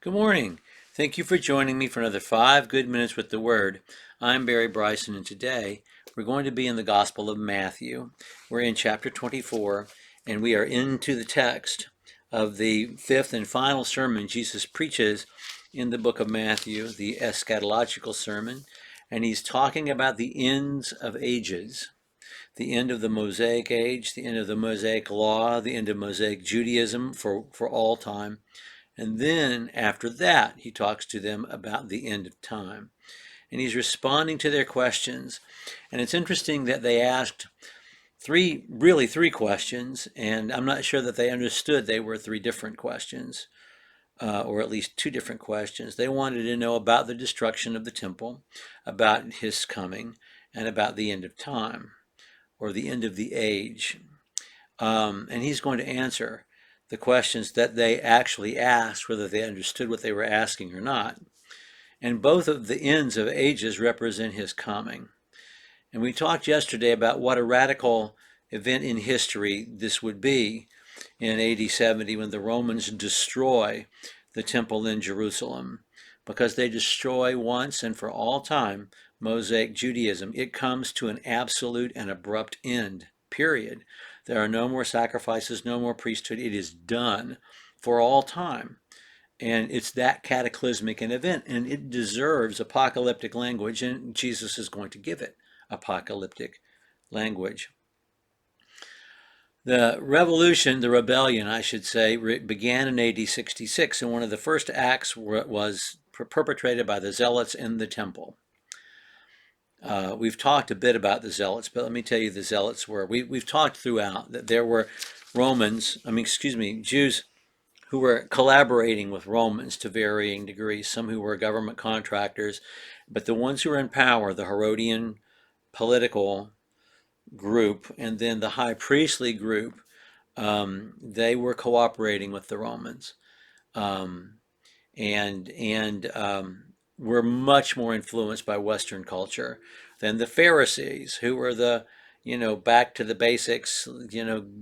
Good morning. Thank you for joining me for another 5 good minutes with the Word. I'm Barry Bryson, and today we're going to be in the Gospel of Matthew. We're in chapter 24, and we are into the text of the fifth and final sermon Jesus preaches in the book of Matthew, the eschatological sermon, and he's talking about the ends of ages. The end of the Mosaic age, the end of the Mosaic law, the end of Mosaic Judaism for all time. And then after that, he talks to them about the end of time. And he's responding to their questions. And it's interesting that they asked three questions, and I'm not sure that they understood they were three different questions, or at least two different questions. They wanted to know about the destruction of the temple, about his coming, and about the end of time, or the end of the age. And he's going to answer the questions that they actually asked, whether they understood what they were asking or not. And both of the ends of ages represent his coming. And we talked yesterday about what a radical event in history this would be in AD 70 when the Romans destroy the temple in Jerusalem, because they destroy once and for all time Mosaic Judaism. It comes to an absolute and abrupt end, period. There are no more sacrifices, no more priesthood. It is done for all time. And it's that cataclysmic an event, and it deserves apocalyptic language, and Jesus is going to give it apocalyptic language. The revolution, the rebellion, I should say, began in AD 66, and one of the first acts was perpetrated by the Zealots in the temple. We've talked a bit about the Zealots, but let me tell you the Zealots were. We've talked throughout that there were Jews who were collaborating with Romans to varying degrees, some who were government contractors, but the ones who were in power, the Herodian political group, and then the high priestly group, they were cooperating with the Romans, um, and were much more influenced by Western culture than the Pharisees, who were the back to the basics,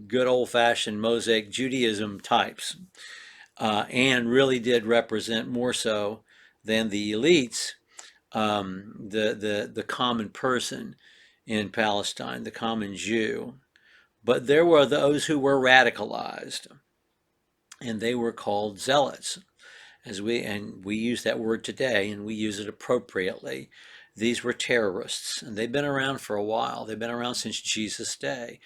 good old-fashioned Mosaic Judaism types, and really did represent more so than the elites, the common person in Palestine, the common Jew. But there were those who were radicalized, and they were called zealots. We use that word today, and we use it appropriately. These were terrorists, and they've been around for a while. They've been around since Jesus' day.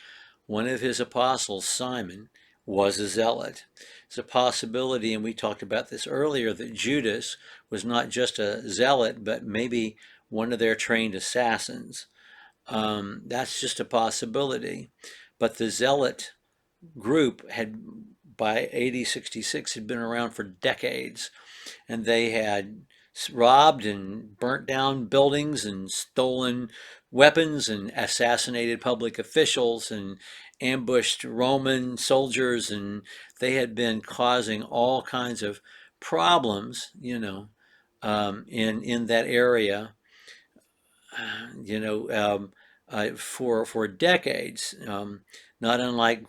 One of his apostles, Simon, was a zealot. It's a possibility, and we talked about this earlier, that Judas was not just a zealot, but maybe one of their trained assassins. That's just a possibility. But the zealot group had, by AD 66, had been around for decades, and they had robbed and burnt down buildings and stolen weapons and assassinated public officials and ambushed Roman soldiers, and they had been causing all kinds of problems, in that area, you know, um, for decades, not unlike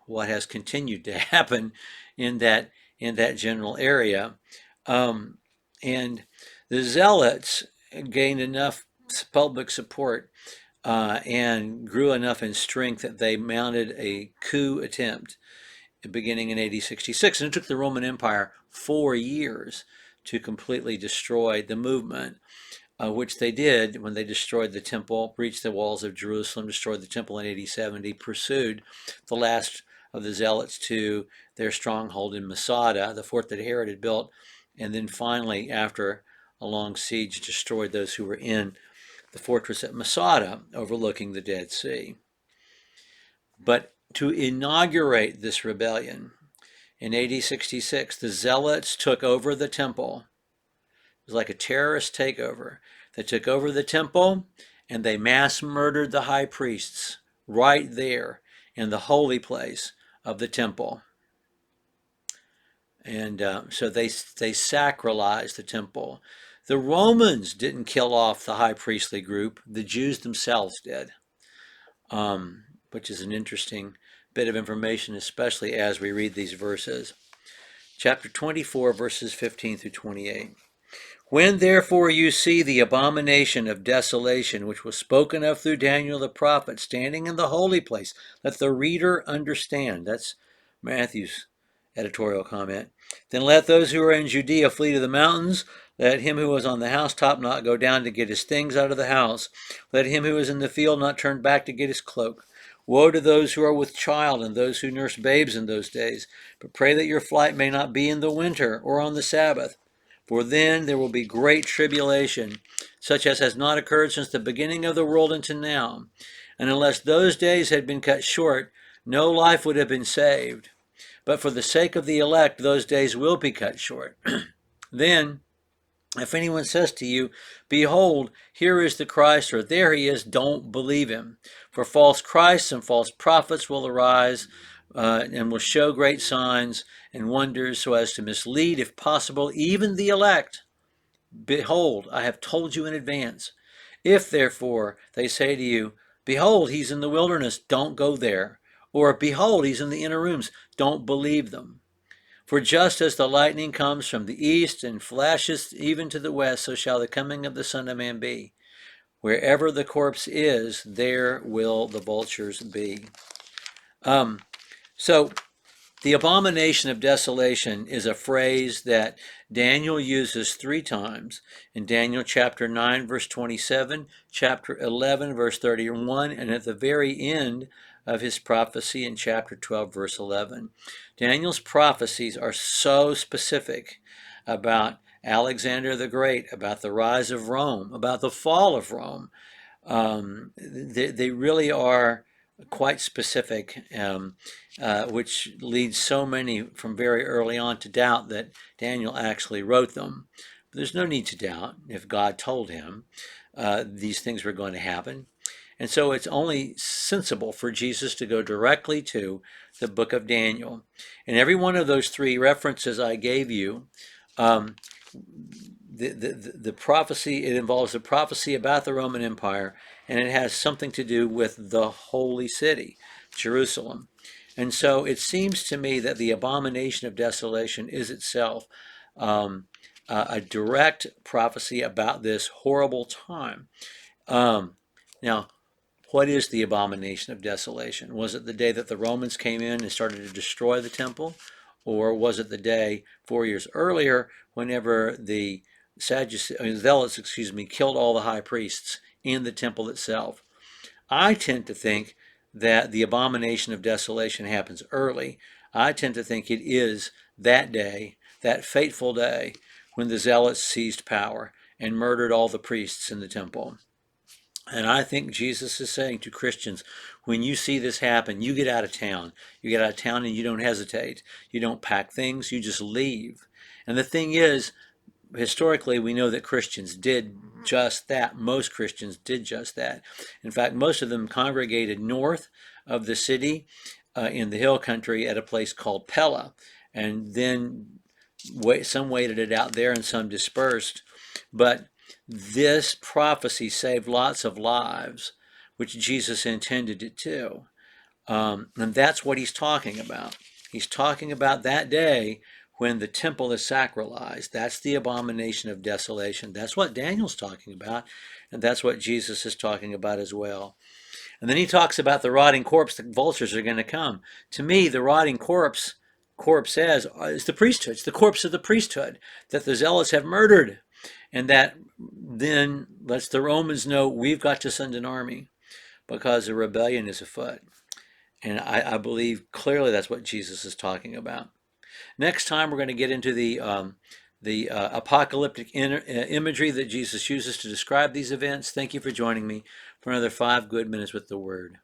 what has continued to happen in that general area. Um, and the Zealots gained enough public support and grew enough in strength that they mounted a coup attempt beginning in AD 66. And it took the Roman Empire 4 years to completely destroy the movement, which they did when they destroyed the temple, breached the walls of Jerusalem, destroyed the temple in AD 70, pursued the last of the Zealots to their stronghold in Masada, the fort that Herod had built, and then finally, after a long siege, destroyed those who were in the fortress at Masada, overlooking the Dead Sea. But to inaugurate this rebellion in AD 66, the Zealots took over the temple. It was like a terrorist takeover. They took over the temple and they mass murdered the high priests right there in the holy place of the temple. And so they sacralized the temple. The Romans didn't kill off the high priestly group. The Jews themselves did, which is an interesting bit of information, especially as we read these verses. chapter 24, verses 15 through 28. When therefore you see the abomination of desolation, which was spoken of through Daniel the prophet, standing in the holy place, let the reader understand. That's Matthew's editorial comment. Then let those who are in Judea flee to the mountains. Let him who is on the housetop not go down to get his things out of the house. Let him who is in the field not turn back to get his cloak. Woe to those who are with child and those who nurse babes in those days. But pray that your flight may not be in the winter or on the Sabbath. For then there will be great tribulation, such as has not occurred since the beginning of the world until now. And unless those days had been cut short, no life would have been saved. But for the sake of the elect, those days will be cut short. Then, if anyone says to you, behold, here is the Christ, or there he is, don't believe him. For false Christs and false prophets will arise, and will show great signs and wonders so as to mislead, if possible, even the elect. Behold, I have told you in advance. If therefore they say to you, behold, he's in the wilderness, don't go there. Or behold, he's in the inner rooms, don't believe them. For just as the lightning comes from the east and flashes even to the west, so shall the coming of the Son of Man be. Wherever the corpse is, there will the vultures be. So the abomination of desolation is a phrase that Daniel uses 3 times in Daniel chapter 9, verse 27, chapter 11, verse 31, and at the very end of his prophecy in chapter 12, verse 11. Daniel's prophecies are so specific about Alexander the Great, about the rise of Rome, about the fall of Rome. They really are quite specific, which leads so many from very early on to doubt that Daniel actually wrote them. But there's no need to doubt if God told him these things were going to happen. And so it's only sensible for Jesus to go directly to the book of Daniel. And every one of those 3 references I gave you, the prophecy, it involves a prophecy about the Roman Empire, and it has something to do with the holy city, Jerusalem. And so it seems to me that the abomination of desolation is itself a direct prophecy about this horrible time. Now, what is the abomination of desolation? Was it the day that the Romans came in and started to destroy the temple? Or was it the day 4 years earlier whenever the Zealots, killed all the high priests in the temple itself? I tend to think that the abomination of desolation happens early. I tend to think it is that day, that fateful day, when the Zealots seized power and murdered all the priests in the temple. And I think Jesus is saying to Christians, when you see this happen, you get out of town. You get out of town and you don't hesitate. You don't pack things, you just leave. And the thing is, historically, we know that Christians did just that. Most Christians did just that. In fact, most of them congregated north of the city in the hill country at a place called Pella. And then some waited it out there and some dispersed. But this prophecy saved lots of lives, which Jesus intended it to. And that's what he's talking about. He's talking about that day when the temple is sacralized. That's the abomination of desolation. That's what Daniel's talking about, and that's what Jesus is talking about as well. And then he talks about the rotting corpse. The vultures are going to come. To me, the rotting corpse says, is the priesthood. It's the corpse of the priesthood that the zealots have murdered. And that then lets the Romans know we've got to send an army because a rebellion is afoot. And I believe clearly that's what Jesus is talking about. Next time, we're going to get into the apocalyptic imagery that Jesus uses to describe these events. Thank you for joining me for another 5 good minutes with the Word.